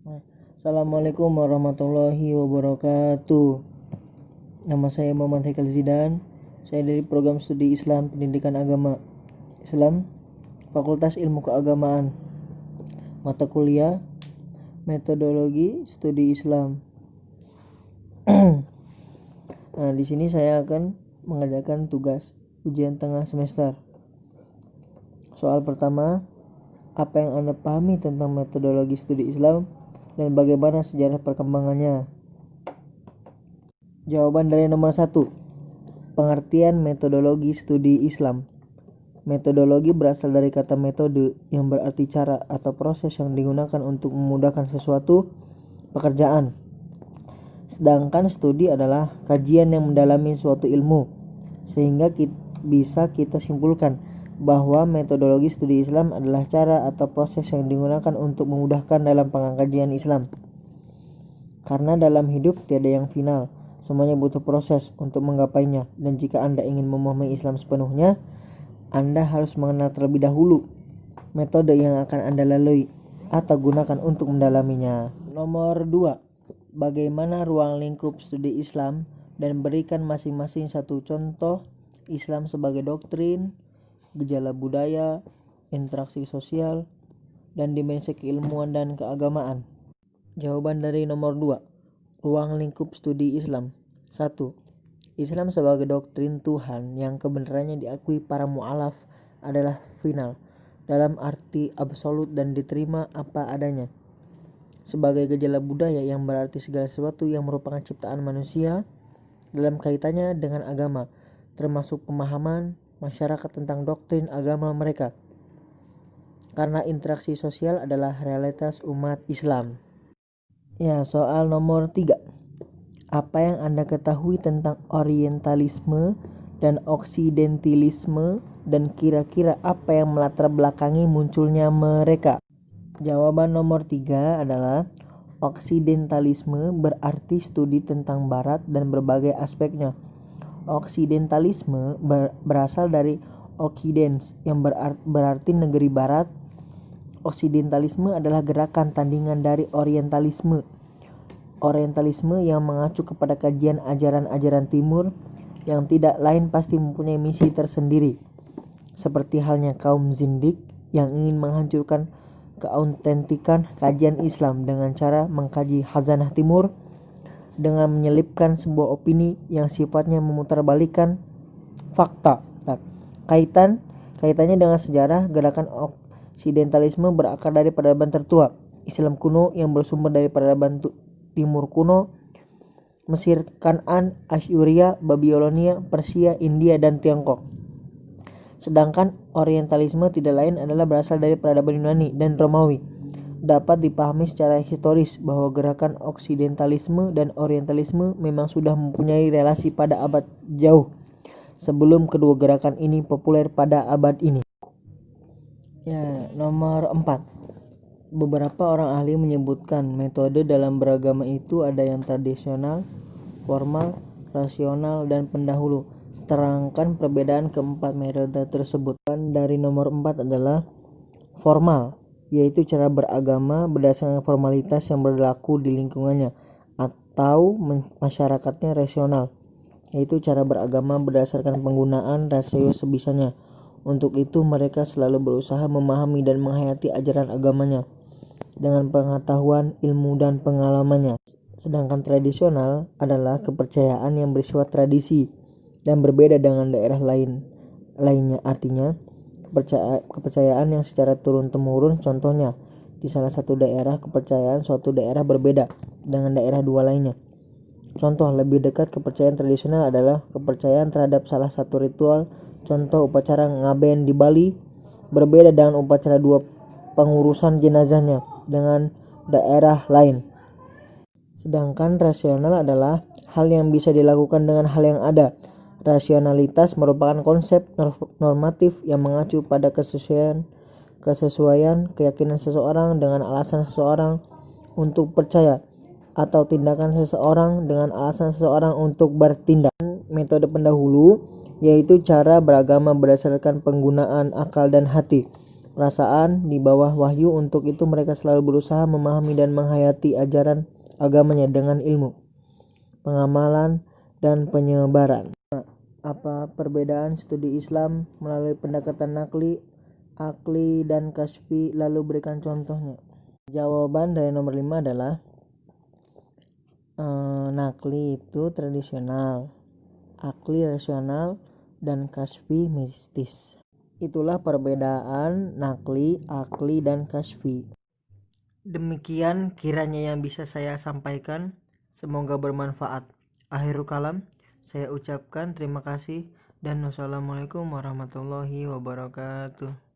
Assalamualaikum warahmatullahi wabarakatuh. Nama saya Muhammad Haikal Zidan. Saya dari program studi Islam Pendidikan Agama Islam, Fakultas Ilmu Keagamaan. Mata kuliah Metodologi Studi Islam. Nah, di sini saya akan mengerjakan tugas ujian tengah semester. Soal pertama, apa yang Anda pahami tentang metodologi studi Islam dan bagaimana sejarah perkembangannya? Jawaban dari nomor 1. Pengertian metodologi studi Islam. Metodologi berasal dari kata metode yang berarti cara atau proses yang digunakan untuk memudahkan sesuatu pekerjaan. Sedangkan studi adalah kajian yang mendalami suatu ilmu, sehingga bisa kita simpulkan bahwa metodologi studi Islam adalah cara atau proses yang digunakan untuk memudahkan dalam pengkajian Islam. Karena dalam hidup tiada yang final, semuanya butuh proses untuk menggapainya, dan jika Anda ingin memahami Islam sepenuhnya, Anda harus mengenal terlebih dahulu metode yang akan Anda lalui atau gunakan untuk mendalaminya. Nomor 2. Bagaimana ruang lingkup studi Islam, dan berikan masing-masing satu contoh Islam sebagai doktrin, gejala budaya, interaksi sosial, dan dimensi keilmuan dan keagamaan. Jawaban dari nomor 2. Ruang lingkup studi Islam. 1. Islam sebagai doktrin Tuhan yang kebenarannya diakui para mu'alaf adalah final, dalam arti absolut dan diterima apa adanya. Sebagai gejala budaya yang berarti segala sesuatu yang merupakan ciptaan manusia dalam kaitannya dengan agama, termasuk pemahaman masyarakat tentang doktrin agama mereka. Karena interaksi sosial adalah realitas umat Islam. Ya, soal nomor 3. Apa yang Anda ketahui tentang orientalisme dan oksidentalisme, dan kira-kira apa yang melatar belakangi munculnya mereka? Jawaban nomor 3 adalah oksidentalisme berarti studi tentang barat dan berbagai aspeknya. Oksidentalisme berasal dari Okcidens yang berarti negeri barat. Oksidentalisme adalah gerakan tandingan dari orientalisme. Orientalisme yang mengacu kepada kajian ajaran-ajaran timur yang tidak lain pasti mempunyai misi tersendiri, seperti halnya kaum Zindik yang ingin menghancurkan keautentikan kajian Islam dengan cara mengkaji khazanah timur dengan menyelipkan sebuah opini yang sifatnya memutarbalikkan fakta. Kaitannya dengan sejarah, gerakan oksidentalisme berakar dari peradaban tertua Islam kuno yang bersumber dari peradaban timur kuno, Mesir, Kan'an, Asyuria, Babilonia, Persia, India, dan Tiongkok. Sedangkan orientalisme tidak lain adalah berasal dari peradaban Yunani dan Romawi. Dapat dipahami secara historis bahwa gerakan oksidentalisme dan orientalisme memang sudah mempunyai relasi pada abad jauh sebelum kedua gerakan ini populer pada abad ini. Ya, nomor 4. Beberapa orang ahli menyebutkan metode dalam beragama itu ada yang tradisional, formal, rasional, dan pendahulu. Terangkan perbedaan keempat metode tersebut. Dari nomor 4 adalah formal, yaitu cara beragama berdasarkan formalitas yang berlaku di lingkungannya, atau masyarakatnya. Rasional, yaitu cara beragama berdasarkan penggunaan rasio sebisanya. Untuk itu mereka selalu berusaha memahami dan menghayati ajaran agamanya dengan pengetahuan, ilmu, dan pengalamannya. Sedangkan tradisional adalah kepercayaan yang bersifat tradisi dan berbeda dengan daerah lainnya. Artinya kepercayaan yang secara turun-temurun. Contohnya, di salah satu daerah kepercayaan suatu daerah berbeda dengan daerah dua lainnya. Contoh lebih dekat kepercayaan tradisional adalah kepercayaan terhadap salah satu ritual. Contoh, upacara ngaben di Bali berbeda dengan upacara dua pengurusan jenazahnya dengan daerah lain. Sedangkan rasional adalah hal yang bisa dilakukan dengan hal yang ada. Rasionalitas merupakan konsep normatif yang mengacu pada kesesuaian keyakinan seseorang dengan alasan seseorang untuk percaya, atau tindakan seseorang dengan alasan seseorang untuk bertindak. Metode pendahulu yaitu cara beragama berdasarkan penggunaan akal dan hati. perasaan di bawah wahyu. Untuk itu mereka selalu berusaha memahami dan menghayati ajaran agamanya dengan ilmu, pengamalan, dan penyebaran. Apa perbedaan studi Islam melalui pendekatan nakli, akli, dan kasfi? Lalu berikan contohnya. Jawaban dari nomor 5 adalah nakli itu tradisional, akli rasional, dan kasfi mistis. Itulah perbedaan nakli, akli, dan kasfi. Demikian kiranya yang bisa saya sampaikan, semoga bermanfaat. Akhirul kalam, saya ucapkan terima kasih dan wassalamualaikum warahmatullahi wabarakatuh.